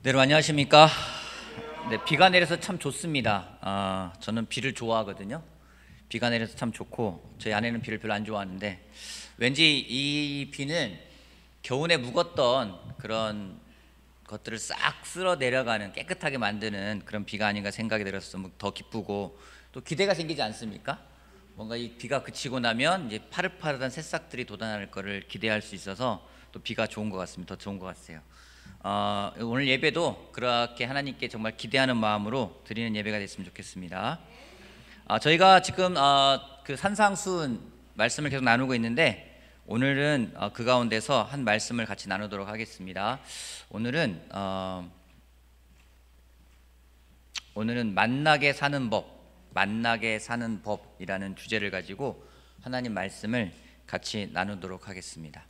네, 여러분 안녕하십니까? 네, 비가 내려서 참 좋습니다. 저는 비를 좋아하거든요. 비가 내려서 참 좋고 저희 아내는 비를 별로 안 좋아하는데 왠지 이 비는 겨우내 묵었던 그런 것들을 싹 쓸어 내려가는, 깨끗하게 만드는 그런 비가 아닌가 생각이 들어서 더 기쁘고 또 기대가 생기지 않습니까? 뭔가 이 비가 그치고 나면 이제 파릇파릇한 새싹들이 돋아날 거를 기대할 수 있어서 또 비가 좋은 것 같습니다. 더 좋은 것 같아요. 오늘 예배도 그렇게 하나님께 정말 기대하는 마음으로 드리는 예배가 됐으면 좋겠습니다. 저희가 지금 그 산상순 말씀을 계속 나누고 있는데 오늘은 그 가운데서 한 말씀을 같이 나누도록 하겠습니다. 오늘은 만나게 사는 법이라는 주제를 가지고 하나님 말씀을 같이 나누도록 하겠습니다.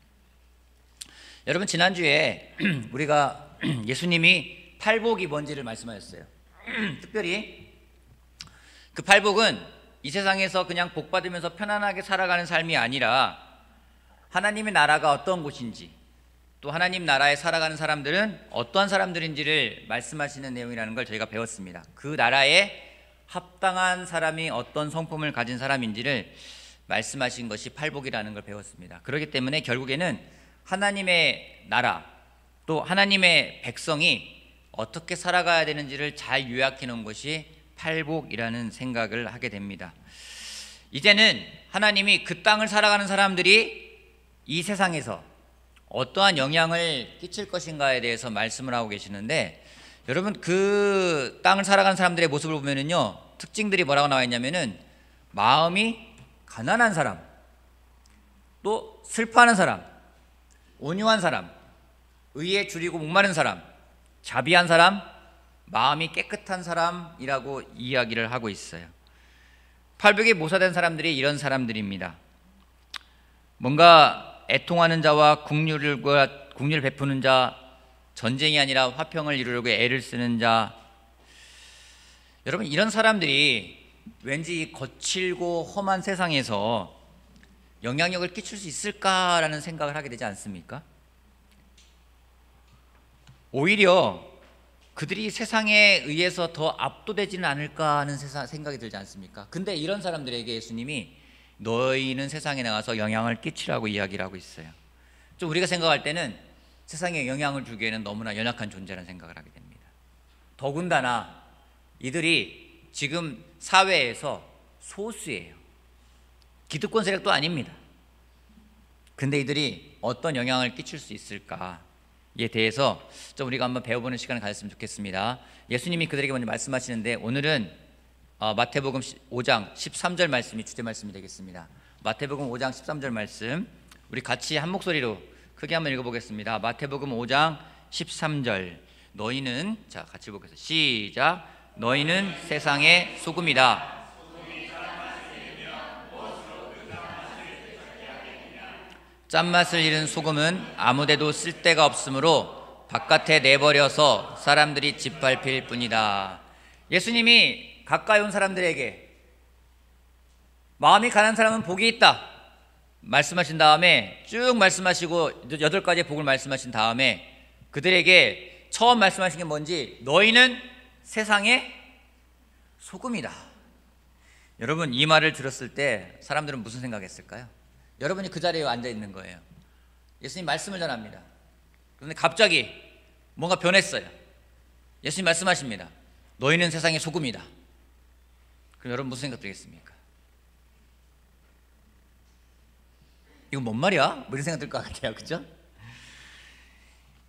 여러분, 지난주에 우리가 예수님이 팔복이 뭔지를 말씀하셨어요. 특별히 그 팔복은 이 세상에서 그냥 복 받으면서 편안하게 살아가는 삶이 아니라 하나님의 나라가 어떤 곳인지, 또 하나님 나라에 살아가는 사람들은 어떠한 사람들인지를 말씀하시는 내용이라는 걸 저희가 배웠습니다. 그 나라에 합당한 사람이 어떤 성품을 가진 사람인지를 말씀하신 것이 팔복이라는 걸 배웠습니다. 그렇기 때문에 결국에는 하나님의 나라, 또 하나님의 백성이 어떻게 살아가야 되는지를 잘 요약해 놓은 것이 팔복이라는 생각을 하게 됩니다. 이제는 하나님이 그 땅을 살아가는 사람들이 이 세상에서 어떠한 영향을 끼칠 것인가에 대해서 말씀을 하고 계시는데, 여러분, 그 땅을 살아가는 사람들의 모습을 보면은요, 특징들이 뭐라고 나와 있냐면은 마음이 가난한 사람, 또 슬퍼하는 사람, 온유한 사람, 의에 줄이고 목마른 사람, 자비한 사람, 마음이 깨끗한 사람이라고 이야기를 하고 있어요. 팔복에 모사된 사람들이 이런 사람들입니다. 뭔가 애통하는 자와 긍휼을 베푸는 자, 전쟁이 아니라 화평을 이루려고 애를 쓰는 자. 여러분, 이런 사람들이 왠지 이 거칠고 험한 세상에서 영향력을 끼칠 수 있을까라는 생각을 하게 되지 않습니까? 오히려 그들이 세상에 의해서 더 압도되지는 않을까 하는 생각이 들지 않습니까? 근데 이런 사람들에게 예수님이 너희는 세상에 나가서 영향을 끼치라고 이야기를 하고 있어요. 좀 우리가 생각할 때는 세상에 영향을 주기에는 너무나 연약한 존재라는 생각을 하게 됩니다. 더군다나 이들이 지금 사회에서 소수예요. 기득권 세력도 아닙니다. 근데 이들이 어떤 영향을 끼칠 수 있을까에 대해서 좀 우리가 한번 배워보는 시간을 가졌으면 좋겠습니다. 예수님이 그들에게 먼저 말씀하시는데 오늘은 마태복음 5장 13절 말씀이 주제 말씀이 되겠습니다. 마태복음 5장 13절 말씀 우리 같이 한 목소리로 크게 한번 읽어보겠습니다. 마태복음 5장 13절. 너희는, 자 같이 보겠습니다. 시작. 너희는 세상의 소금이다. 짠맛을 잃은 소금은 아무데도 쓸데가 없으므로 바깥에 내버려서 사람들이 짓밟힐 뿐이다. 예수님이 가까이 온 사람들에게 마음이 가난한 사람은 복이 있다 말씀하신 다음에 쭉 말씀하시고 8가지의 복을 말씀하신 다음에 그들에게 처음 말씀하신 게 뭔지, 너희는 세상의 소금이다. 여러분, 이 말을 들었을 때 사람들은 무슨 생각했을까요? 여러분이 그 자리에 앉아 있는 거예요. 예수님 말씀을 전합니다. 그런데 갑자기 뭔가 변했어요. 예수님 말씀하십니다. 너희는 세상의 소금이다. 그럼 여러분 무슨 생각 들겠습니까? 이거 뭔 말이야? 뭐 이런 생각 들 것 같아요. 그죠?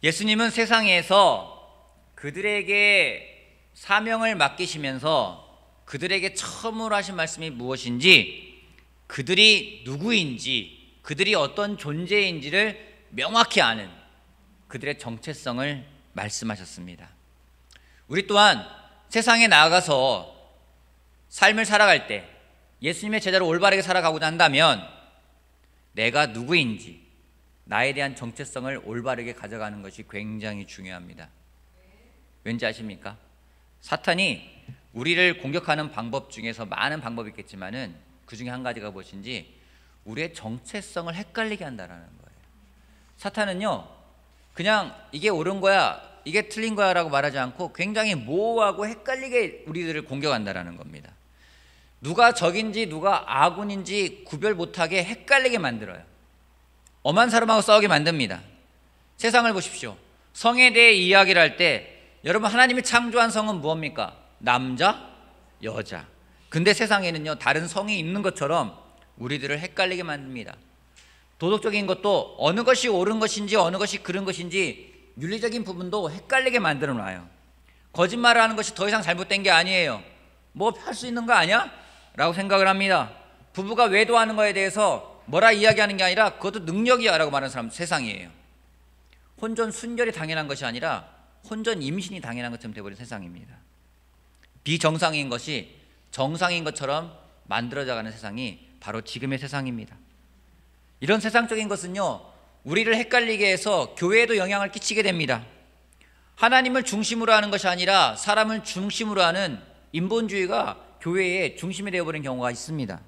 예수님은 세상에서 그들에게 사명을 맡기시면서 그들에게 처음으로 하신 말씀이 무엇인지, 그들이 누구인지, 그들이 어떤 존재인지를 명확히 아는 그들의 정체성을 말씀하셨습니다. 우리 또한 세상에 나아가서 삶을 살아갈 때 예수님의 제자로 올바르게 살아가고자 한다면 내가 누구인지, 나에 대한 정체성을 올바르게 가져가는 것이 굉장히 중요합니다. 왠지 아십니까? 사탄이 우리를 공격하는 방법 중에서 많은 방법이 있겠지만은 그 중에 한 가지가 무엇인지, 우리의 정체성을 헷갈리게 한다는 거예요. 사탄은요, 그냥 이게 옳은 거야, 이게 틀린 거야 라고 말하지 않고 굉장히 모호하고 헷갈리게 우리들을 공격한다라는 겁니다. 누가 적인지 누가 아군인지 구별 못하게 헷갈리게 만들어요. 엄한 사람하고 싸우게 만듭니다. 세상을 보십시오. 성에 대해 이야기를 할 때 여러분, 하나님이 창조한 성은 무엇입니까? 남자, 여자. 근데 세상에는요, 다른 성이 있는 것처럼 우리들을 헷갈리게 만듭니다. 도덕적인 것도 어느 것이 옳은 것인지 어느 것이 그른 것인지 윤리적인 부분도 헷갈리게 만들어 놔요. 거짓말을 하는 것이 더 이상 잘못된 게 아니에요. 뭐 할 수 있는 거 아니야? 라고 생각을 합니다. 부부가 외도하는 거에 대해서 뭐라 이야기하는 게 아니라 그것도 능력이야 라고 말하는 사람 세상이에요. 혼전 순결이 당연한 것이 아니라 혼전 임신이 당연한 것처럼 되어버린 세상입니다. 비정상인 것이 정상인 것처럼 만들어져가는 세상이 바로 지금의 세상입니다. 이런 세상적인 것은요, 우리를 헷갈리게 해서 교회에도 영향을 끼치게 됩니다. 하나님을 중심으로 하는 것이 아니라 사람을 중심으로 하는 인본주의가 교회의 중심이 되어버린 경우가 있습니다.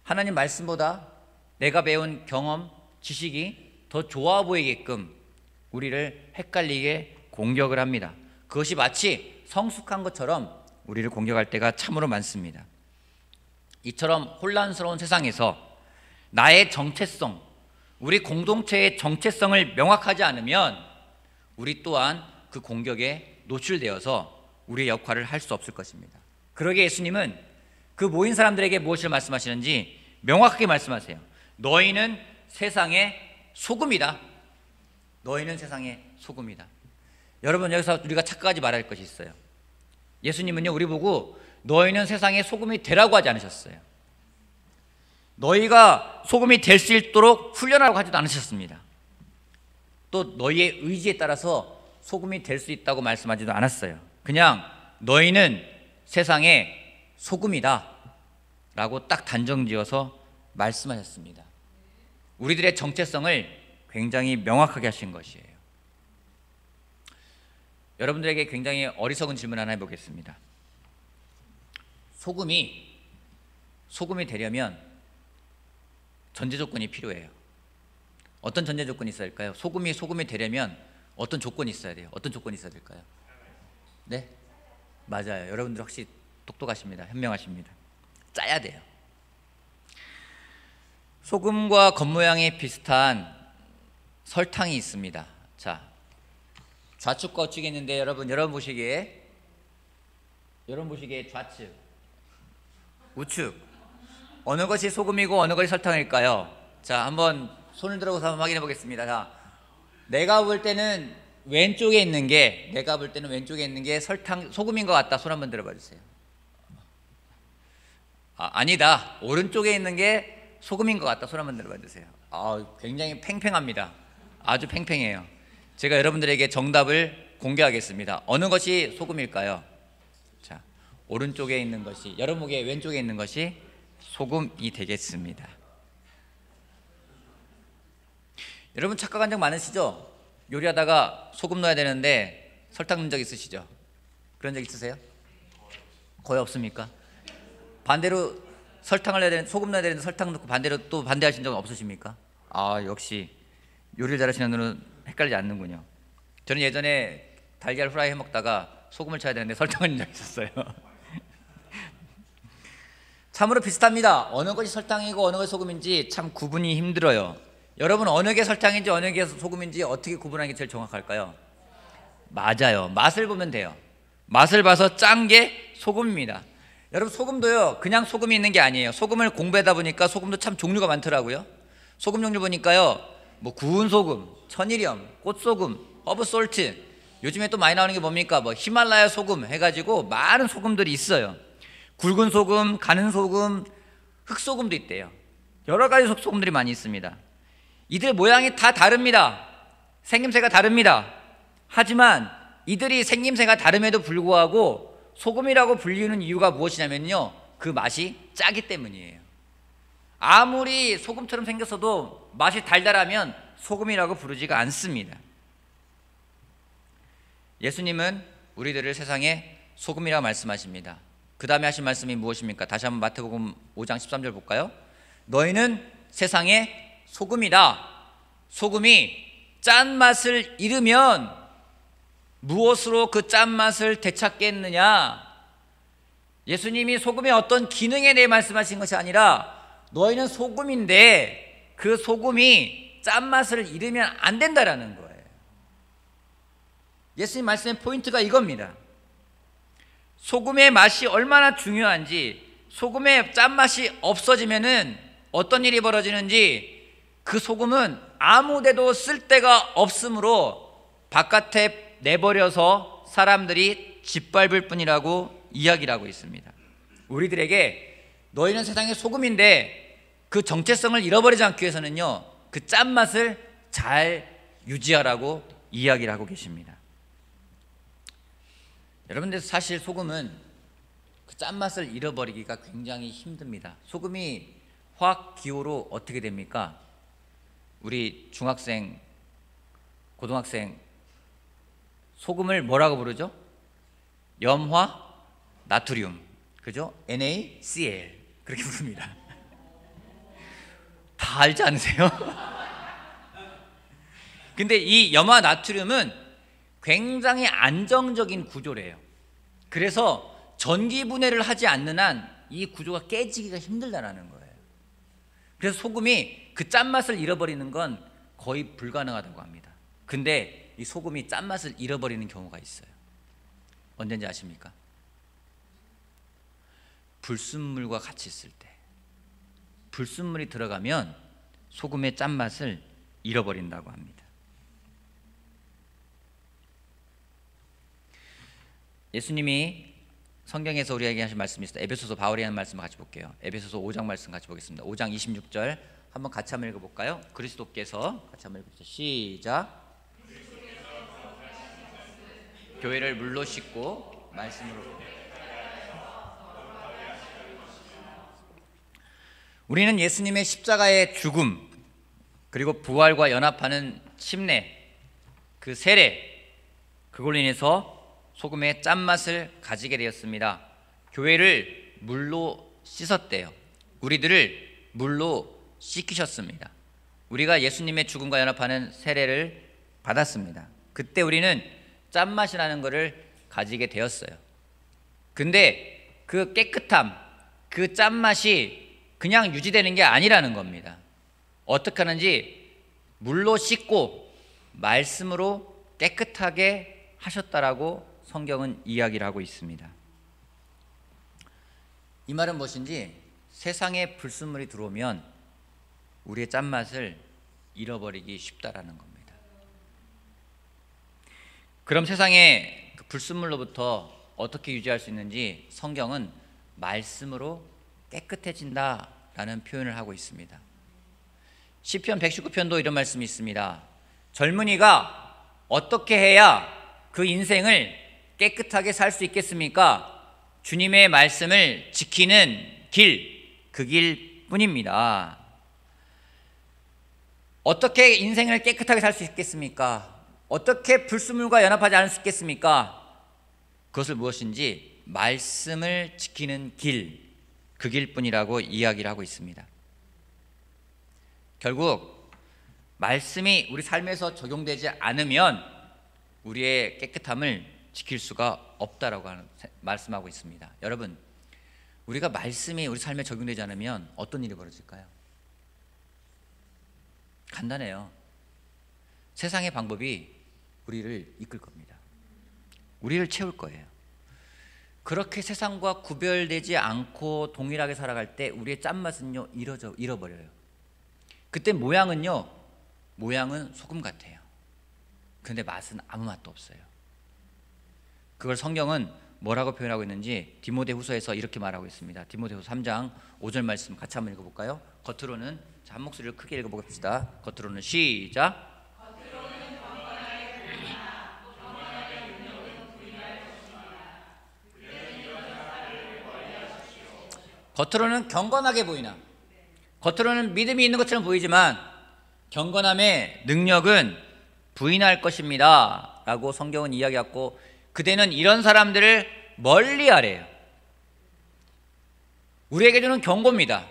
하나님 말씀보다 내가 배운 경험, 지식이 더 좋아 보이게끔 우리를 헷갈리게 공격을 합니다. 그것이 마치 성숙한 것처럼 우리를 공격할 때가 참으로 많습니다. 이처럼 혼란스러운 세상에서 나의 정체성, 우리 공동체의 정체성을 명확하지 않으면 우리 또한 그 공격에 노출되어서 우리의 역할을 할 수 없을 것입니다. 그러기에 예수님은 그 모인 사람들에게 무엇을 말씀하시는지 명확하게 말씀하세요. 너희는 세상의 소금이다. 너희는 세상의 소금이다. 여러분, 여기서 우리가 착각하지 말아야 할 것이 있어요. 예수님은요, 우리 보고 너희는 세상의 소금이 되라고 하지 않으셨어요. 너희가 소금이 될 수 있도록 훈련하라고 하지도 않으셨습니다. 또 너희의 의지에 따라서 소금이 될 수 있다고 말씀하지도 않았어요. 그냥 너희는 세상의 소금이다 라고 딱 단정지어서 말씀하셨습니다. 우리들의 정체성을 굉장히 명확하게 하신 것이에요. 여러분들에게 굉장히 어리석은 질문 하나 해보겠습니다. 소금이 되려면 전제 조건이 필요해요. 어떤 전제 조건이 있어야 될까요? 소금이 되려면 어떤 조건이 있어야 돼요? 어떤 조건이 있어야 될까요? 네? 맞아요. 여러분들 확실히 똑똑하십니다. 현명하십니다. 짜야 돼요. 소금과 겉모양이 비슷한 설탕이 있습니다. 자, 좌측과 우측이 있는데 여러분 보시기에 좌측, 우측 어느 것이 소금이고 어느 것이 설탕일까요? 자, 한번 손을 들어서 한번 확인해 보겠습니다. 자, 내가 볼 때는 왼쪽에 있는 게 소금인 것 같다. 손 한번 들어봐 주세요. 아니다. 오른쪽에 있는 게 소금인 것 같다. 손 한번 들어봐 주세요. 굉장히 팽팽합니다. 아주 팽팽해요. 제가 여러분들에게 정답을 공개하겠습니다. 어느 것이 소금일까요? 자, 오른쪽에 있는 것이, 여러분 보기에 왼쪽에 있는 것이 소금이 되겠습니다. 여러분 착각한 적 많으시죠? 요리하다가 소금 넣어야 되는데 설탕 넣은 적 있으시죠? 그런 적 있으세요? 거의 없습니까? 반대로 설탕을 넣어야 되는데 소금 넣어야 되는데 설탕 넣고 반대로 또 반대하신 적은 없으십니까? 역시 요리를 잘하시는 분은 헷갈리지 않는군요. 저는 예전에 달걀 후라이 해 먹다가 소금을 쳐야 되는데 설탕을 넣은 적이 있었어요. 참으로 비슷합니다. 어느 것이 설탕이고 어느 것이 소금인지 참 구분이 힘들어요. 여러분, 어느 게 설탕인지 어느 게 소금인지 어떻게 구분하는 게 제일 정확할까요? 맞아요. 맛을 보면 돼요. 맛을 봐서 짠 게 소금입니다. 여러분, 소금도요, 그냥 소금이 있는 게 아니에요. 소금을 공부하다 보니까 소금도 참 종류가 많더라고요. 소금 종류 보니까요, 뭐 구운 소금, 천일염, 꽃소금, 허브솔트, 요즘에 또 많이 나오는 게 뭡니까? 뭐 히말라야 소금 해가지고 많은 소금들이 있어요. 굵은 소금, 가는 소금, 흑소금도 있대요. 여러 가지 소금들이 많이 있습니다. 이들 모양이 다 다릅니다. 생김새가 다릅니다. 하지만 이들이 생김새가 다름에도 불구하고 소금이라고 불리는 이유가 무엇이냐면요, 그 맛이 짜기 때문이에요. 아무리 소금처럼 생겼어도 맛이 달달하면 소금이라고 부르지가 않습니다. 예수님은 우리들을 세상의 소금이라고 말씀하십니다. 그 다음에 하신 말씀이 무엇입니까? 다시 한번 마태복음 5장 13절 볼까요? 너희는 세상의 소금이다. 소금이 짠맛을 잃으면 무엇으로 그 짠맛을 되찾겠느냐? 예수님이 소금의 어떤 기능에 대해 말씀하신 것이 아니라 너희는 소금인데 그 소금이 짠맛을 잃으면 안 된다라는 거예요. 예수님 말씀의 포인트가 이겁니다. 소금의 맛이 얼마나 중요한지, 소금의 짠맛이 없어지면은 어떤 일이 벌어지는지, 그 소금은 아무데도 쓸 데가 없으므로 바깥에 내버려서 사람들이 짓밟을 뿐이라고 이야기를 하고 있습니다. 우리들에게 너희는 세상의 소금인데 그 정체성을 잃어버리지 않기 위해서는요, 그 짠맛을 잘 유지하라고 이야기를 하고 계십니다. 여러분들, 사실 소금은 그 짠맛을 잃어버리기가 굉장히 힘듭니다. 소금이 화학 기호로 어떻게 됩니까? 우리 중학생, 고등학생, 소금을 뭐라고 부르죠? 염화 나트륨, 그죠? NaCl 그렇게 부릅니다. 다 알지 않으세요? 근데 이 염화 나트륨은 굉장히 안정적인 구조래요. 그래서 전기 분해를 하지 않는 한 이 구조가 깨지기가 힘들다라는 거예요. 그래서 소금이 그 짠맛을 잃어버리는 건 거의 불가능하다고 합니다. 근데 이 소금이 짠맛을 잃어버리는 경우가 있어요. 언제인지 아십니까? 불순물과 같이 있을 때. 불순물이 들어가면 소금의 짠맛을 잃어버린다고 합니다. 예수님이 성경에서 우리에게 하신 말씀이 있어요. 에베소서 바울이 하는 말씀을 같이 볼게요. 에베소서 5장 말씀 같이 보겠습니다. 5장 26절 한번 같이 한번 읽어볼까요? 그리스도께서 같이 한번 읽어보시죠. 시작. 교회를 물로 씻고 말씀으로. 우리는 예수님의 십자가의 죽음 그리고 부활과 연합하는 침례, 그 세례, 그걸로 인해서 소금의 짠맛을 가지게 되었습니다. 교회를 물로 씻었대요. 우리들을 물로 씻기셨습니다. 우리가 예수님의 죽음과 연합하는 세례를 받았습니다. 그때 우리는 짠맛이라는 것을 가지게 되었어요. 근데 그 깨끗함, 그 짠맛이 그냥 유지되는 게 아니라는 겁니다. 어떻게 하는지 물로 씻고 말씀으로 깨끗하게 하셨다라고 성경은 이야기를 하고 있습니다. 이 말은 무엇인지, 세상에 불순물이 들어오면 우리의 짠맛을 잃어버리기 쉽다라는 겁니다. 그럼 세상의 그 불순물로부터 어떻게 유지할 수 있는지 성경은 말씀으로 깨끗해진다라는 표현을 하고 있습니다. 시편 119편도 이런 말씀이 있습니다. 젊은이가 어떻게 해야 그 인생을 깨끗하게 살 수 있겠습니까? 주님의 말씀을 지키는 길, 그 길뿐입니다. 어떻게 인생을 깨끗하게 살 수 있겠습니까? 어떻게 불순물과 연합하지 않을 수 있겠습니까? 그것을 무엇인지 말씀을 지키는 길, 그 길뿐이라고 이야기를 하고 있습니다. 결국 말씀이 우리 삶에서 적용되지 않으면 우리의 깨끗함을 지킬 수가 없다라고 말씀하고 있습니다. 여러분, 우리가 말씀이 우리 삶에 적용되지 않으면 어떤 일이 벌어질까요? 간단해요. 세상의 방법이 우리를 이끌 겁니다. 우리를 채울 거예요. 그렇게 세상과 구별되지 않고 동일하게 살아갈 때 우리의 짠맛은요 잃어버려요. 그때 모양은 소금 같아요. 근데 맛은 아무 맛도 없어요. 그걸 성경은 뭐라고 표현하고 있는지 디모데후서에서 이렇게 말하고 있습니다. 디모데후서 3장 5절 말씀 같이 한번 읽어볼까요? 겉으로는, 한 목소리를 크게 읽어봅시다. 겉으로는 시작. 겉으로는 경건하게 보이나, 겉으로는 믿음이 있는 것처럼 보이지만 경건함의 능력은 부인할 것입니다 라고 성경은 이야기하고, 그대는 이런 사람들을 멀리하래요. 우리에게 주는 경고입니다.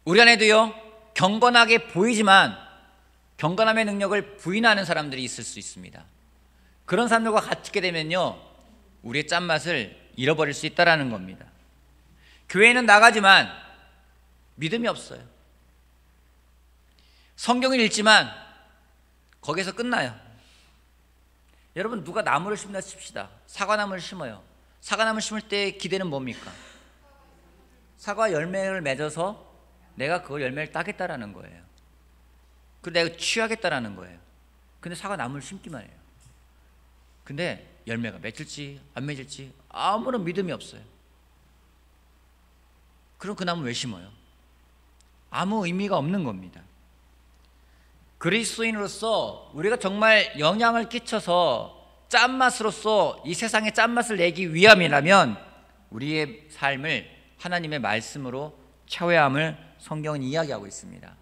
우리 안에도요 경건하게 보이지만 경건함의 능력을 부인하는 사람들이 있을 수 있습니다. 그런 사람들과 같이 되면요, 우리의 짠맛을 잃어버릴 수 있다는 겁니다. 교회는 나가지만 믿음이 없어요. 성경을 읽지만 거기서 끝나요. 여러분, 누가 나무를 심다 칩시다. 사과나무를 심어요. 사과나무를 심을 때 기대는 뭡니까? 사과 열매를 맺어서 내가 그 열매를 따겠다라는 거예요. 그리고 내가 취하겠다라는 거예요. 근데 사과나무를 심기만 해요. 근데 열매가 맺을지 안 맺을지 아무런 믿음이 없어요. 그럼 그 나무 왜 심어요? 아무 의미가 없는 겁니다. 그리스도인으로서 우리가 정말 영향을 끼쳐서 짠맛으로서 이 세상에 짠맛을 내기 위함이라면 우리의 삶을 하나님의 말씀으로 채워야 함을 성경은 이야기하고 있습니다.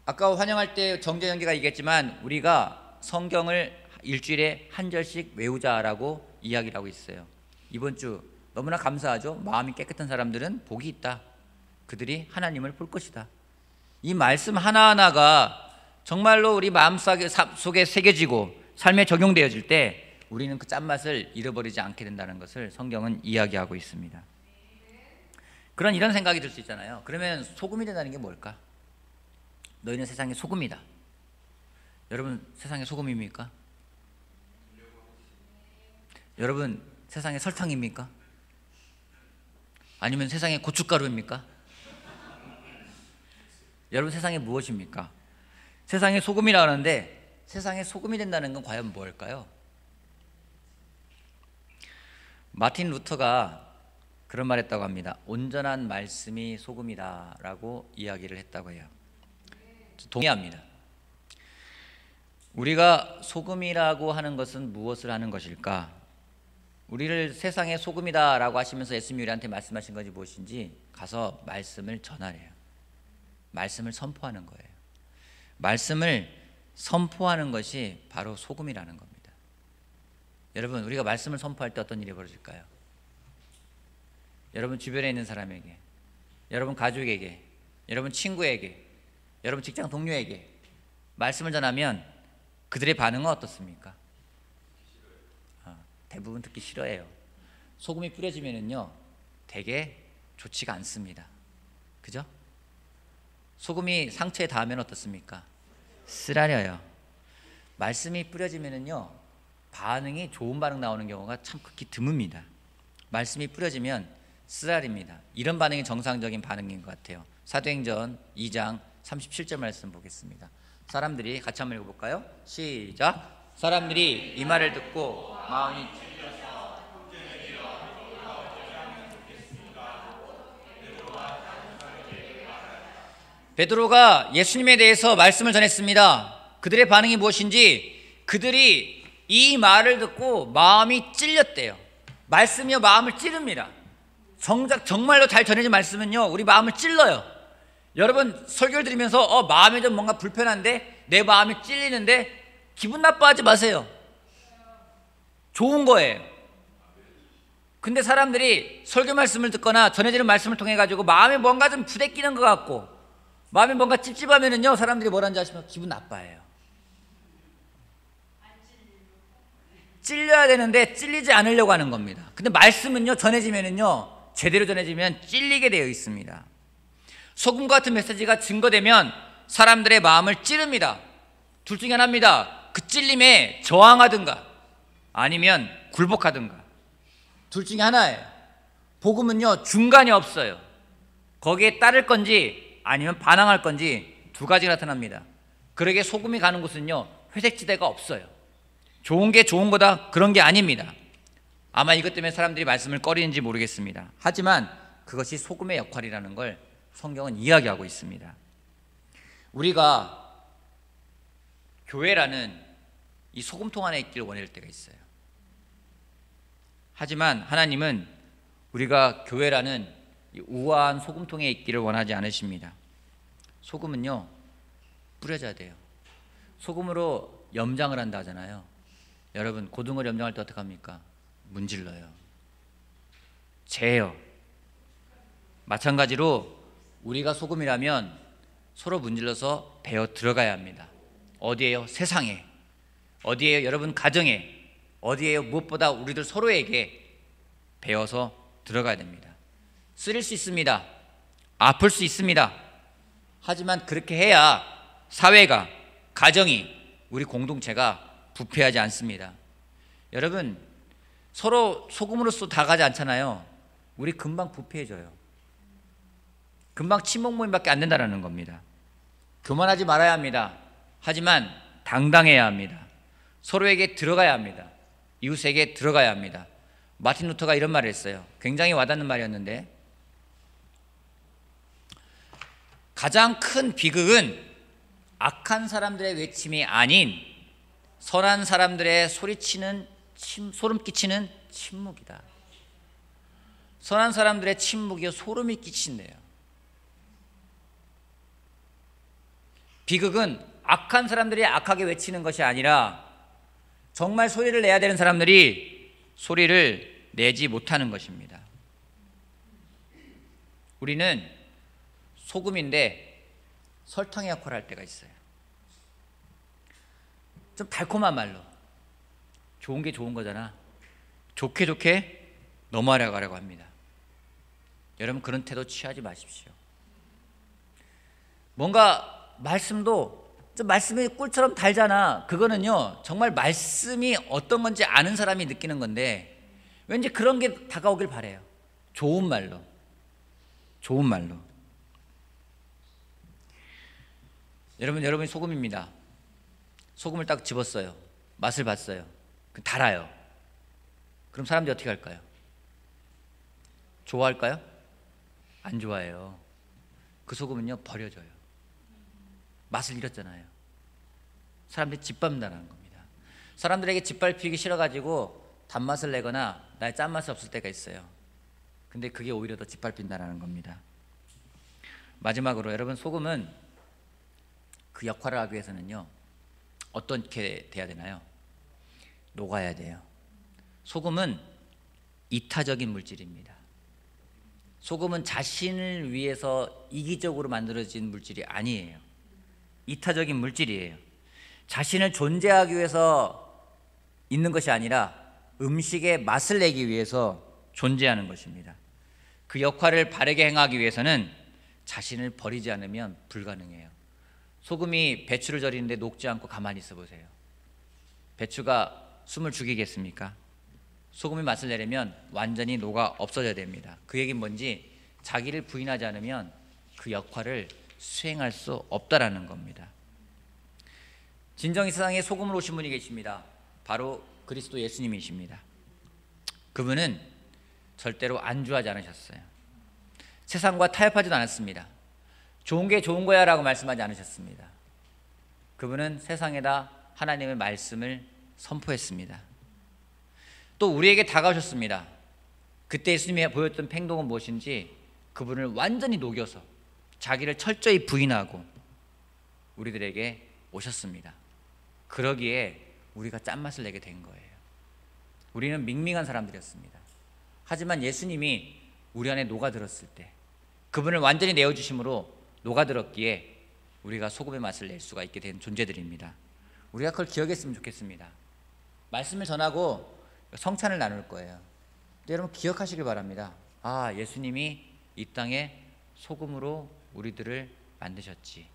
아까 환영할 때 정재영기가 얘기했지만 우리가 성경을 일주일에 한 절씩 외우자라고 이야기를 하고 있어요. 이번 주 너무나 감사하죠. 마음이 깨끗한 사람들은 복이 있다. 그들이 하나님을 볼 것이다. 이 말씀 하나하나가 정말로 우리 마음속에 새겨지고 삶에 적용되어질 때 우리는 그 짠맛을 잃어버리지 않게 된다는 것을 성경은 이야기하고 있습니다. 이런 생각이 들 수 있잖아요. 그러면 소금이 된다는 게 뭘까? 너희는 세상의 소금이다. 여러분, 세상의 소금입니까? 여러분, 세상의 설탕입니까? 아니면 세상의 고춧가루입니까? 여러분, 세상에 무엇입니까? 세상의 소금이라고 하는데 세상에 소금이 된다는 건 과연 뭘까요? 마틴 루터가 그런 말 했다고 합니다. 온전한 말씀이 소금이다 라고 이야기를 했다고 해요. 동의합니다. 우리가 소금이라고 하는 것은 무엇을 하는 것일까? 우리를 세상의 소금이다 라고 하시면서 예수님이 우리한테 말씀하신 것이 무엇인지 가서 말씀을 전하래요. 말씀을 선포하는 거예요. 말씀을 선포하는 것이 바로 소금이라는 겁니다. 여러분, 우리가 말씀을 선포할 때 어떤 일이 벌어질까요? 여러분 주변에 있는 사람에게, 여러분 가족에게, 여러분 친구에게, 여러분 직장 동료에게 말씀을 전하면 그들의 반응은 어떻습니까? 대부분 듣기 싫어해요. 소금이 뿌려지면은요 되게 좋지가 않습니다. 그죠? 소금이 상처에 닿으면 어떻습니까? 쓰라려요. 말씀이 뿌려지면은요 반응이 좋은 반응 나오는 경우가 참 극히 드뭅니다. 말씀이 뿌려지면 쓰라립니다. 이런 반응이 정상적인 반응인 것 같아요. 사도행전 2장 37절 말씀 보겠습니다. 사람들이 같이 한번 읽어볼까요? 시작. 사람들이 이 말을 듣고 마음이 베드로가 예수님에 대해서 말씀을 전했습니다. 그들의 반응이 무엇인지 그들이 이 말을 듣고 마음이 찔렸대요. 말씀이요 마음을 찌릅니다. 정말로 잘 전해진 말씀은요 우리 마음을 찔러요. 여러분 설교를 들으면서 마음이 좀 뭔가 불편한데 내 마음이 찔리는데 기분 나빠하지 마세요. 좋은 거예요. 근데 사람들이 설교 말씀을 듣거나 전해지는 말씀을 통해 가지고 마음에 뭔가 좀 부대끼는 것 같고 마음에 뭔가 찝찝하면은요 사람들이 뭐라는지 아시면 기분 나빠해요. 찔려야 되는데 찔리지 않으려고 하는 겁니다. 근데 말씀은요 전해지면은요 제대로 전해지면 찔리게 되어 있습니다. 소금과 같은 메시지가 증거되면 사람들의 마음을 찌릅니다. 둘 중에 하나입니다. 그 찔림에 저항하든가 아니면 굴복하든가 둘 중에 하나예요. 복음은요 중간이 없어요. 거기에 따를 건지 아니면 반항할 건지 두 가지가 나타납니다. 그러게 소금이 가는 곳은요 회색지대가 없어요. 좋은 게 좋은 거다 그런 게 아닙니다. 아마 이것 때문에 사람들이 말씀을 꺼리는지 모르겠습니다. 하지만 그것이 소금의 역할이라는 걸 성경은 이야기하고 있습니다. 우리가 교회라는 이 소금통 안에 있기를 원할 때가 있어요. 하지만 하나님은 우리가 교회라는 이 우아한 소금통에 있기를 원하지 않으십니다. 소금은요 뿌려져야 돼요. 소금으로 염장을 한다 하잖아요. 여러분 고등어를 염장할 때 어떻게 합니까? 문질러요. 재요. 마찬가지로 우리가 소금이라면 서로 문질러서 배워 들어가야 합니다. 어디에요? 세상에. 어디에요? 여러분 가정에. 어디에요? 무엇보다 우리들 서로에게 배워서 들어가야 됩니다. 쓰릴 수 있습니다. 아플 수 있습니다. 하지만 그렇게 해야 사회가, 가정이, 우리 공동체가 부패하지 않습니다. 여러분, 서로 소금으로써 다가지 않잖아요. 우리 금방 부패해져요. 금방 친목 모임밖에 안 된다는 겁니다. 교만하지 말아야 합니다. 하지만 당당해야 합니다. 서로에게 들어가야 합니다. 이웃에게 들어가야 합니다. 마틴 루터가 이런 말을 했어요. 굉장히 와닿는 말이었는데, 가장 큰 비극은 악한 사람들의 외침이 아닌 선한 사람들의 소리치는 소름 끼치는 침묵이다. 선한 사람들의 침묵이 소름이 끼친대요. 비극은 악한 사람들이 악하게 외치는 것이 아니라 정말 소리를 내야 되는 사람들이 소리를 내지 못하는 것입니다. 우리는 소금인데 설탕의 역할을 할 때가 있어요. 좀 달콤한 말로, 좋은 게 좋은 거잖아, 좋게 좋게 넘어가려고 합니다. 여러분, 그런 태도 취하지 마십시오. 뭔가 말씀도 좀 말씀이 꿀처럼 달잖아. 그거는요, 정말 말씀이 어떤 건지 아는 사람이 느끼는 건데, 왠지 그런 게 다가오길 바래요. 좋은 말로, 좋은 말로. 여러분이 소금입니다. 소금을 딱 집었어요. 맛을 봤어요. 달아요. 그럼 사람들이 어떻게 할까요? 좋아할까요? 안 좋아해요. 그 소금은요, 버려져요. 맛을 잃었잖아요. 사람들이 짓밟는다는 겁니다. 사람들에게 짓밟히기 싫어가지고 단맛을 내거나 나의 짠맛이 없을 때가 있어요. 근데 그게 오히려 더 짓밟힌다는 겁니다. 마지막으로, 여러분, 소금은 그 역할을 하기 위해서는요, 어떻게 돼야 되나요? 녹아야 돼요. 소금은 이타적인 물질입니다. 소금은 자신을 위해서 이기적으로 만들어진 물질이 아니에요. 이타적인 물질이에요. 자신을 존재하기 위해서 있는 것이 아니라 음식의 맛을 내기 위해서 존재하는 것입니다. 그 역할을 바르게 행하기 위해서는 자신을 버리지 않으면 불가능해요. 소금이 배추를 절이는데 녹지 않고 가만히 있어 보세요. 배추가 숨을 죽이겠습니까? 소금이 맛을 내려면 완전히 녹아 없어져야 됩니다. 그 얘기는 뭔지, 자기를 부인하지 않으면 그 역할을 수행할 수 없다라는 겁니다. 진정이 세상에 소금으로 오신 분이 계십니다. 바로 그리스도 예수님이십니다. 그분은 절대로 안주하지 않으셨어요. 세상과 타협하지도 않았습니다. 좋은 게 좋은 거야 라고 말씀하지 않으셨습니다. 그분은 세상에다 하나님의 말씀을 선포했습니다. 또 우리에게 다가오셨습니다. 그때 예수님이 보였던 행동은 무엇인지 그분을 완전히 녹여서 자기를 철저히 부인하고 우리들에게 오셨습니다. 그러기에 우리가 짠맛을 내게 된 거예요. 우리는 밍밍한 사람들이었습니다. 하지만 예수님이 우리 안에 녹아들었을 때, 그분을 완전히 내어주심으로 녹아들었기에 우리가 소금의 맛을 낼 수가 있게 된 존재들입니다. 우리가 그걸 기억했으면 좋겠습니다. 말씀을 전하고 성찬을 나눌 거예요. 여러분, 기억하시길 바랍니다. 아, 예수님이 이 땅에 소금으로 우리들을 만드셨지.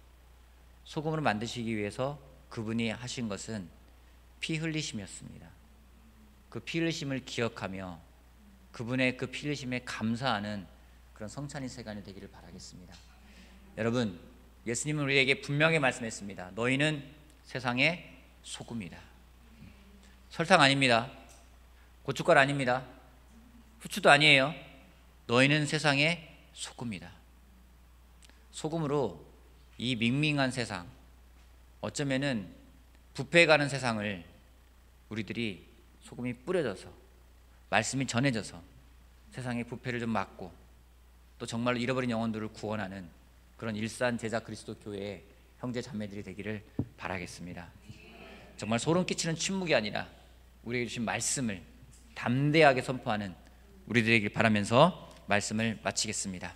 소금으로 만드시기 위해서 그분이 하신 것은 피 흘리심이었습니다. 그 피 흘리심을 기억하며 그분의 그 피 흘리심에 감사하는 그런 성찬의 시간이 되기를 바라겠습니다. 여러분, 예수님은 우리에게 분명히 말씀했습니다. 너희는 세상의 소금이다. 설탕 아닙니다. 고춧가루 아닙니다. 후추도 아니에요. 너희는 세상의 소금이다. 소금으로 이 밍밍한 세상, 어쩌면은 부패해가는 세상을 우리들이 소금이 뿌려져서, 말씀이 전해져서 세상의 부패를 좀 막고 또 정말로 잃어버린 영혼들을 구원하는 그런 일산 제자 그리스도 교회의 형제 자매들이 되기를 바라겠습니다. 정말 소름 끼치는 침묵이 아니라 우리에게 주신 말씀을 담대하게 선포하는 우리들에게 바라면서 말씀을 마치겠습니다.